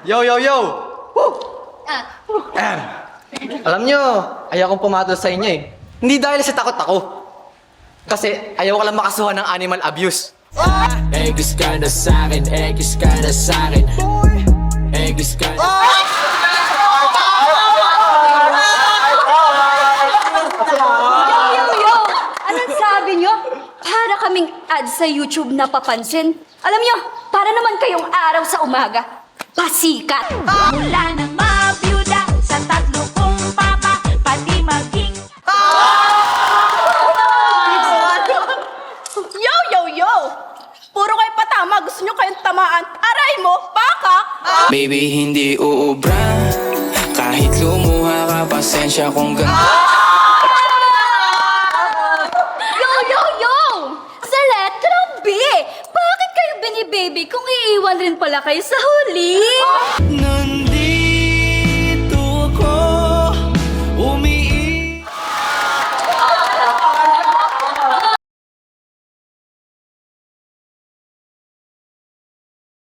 Yo, yo, yo! Woo! Ah, Alam nyo, ayaw kong pumatol sa inyo eh. Hindi dahil sa takot ako. Kasi ayaw ko lang makasuhan ng animal abuse. Egis ka na sa'kin, egis ka na sa'kin. Egis ka na yo! Anong sabi nyo? Para kaming ad sa YouTube na papansin. Alam nyo, para naman kayong araw sa umaga. Pasikat! Mula nang mabiyuda sa tatlo kong papa, pati maging... Yo, yo, yo! Puro kayo patama, gusto nyo kayong tamaan. Aray mo, baka! Baby, hindi uubra. Kahit lumuha ka, pasensya kung Yo, yo, yo! Sa letra B, bakit kayo binibaby kung iiwan rin pala kayo sa huli?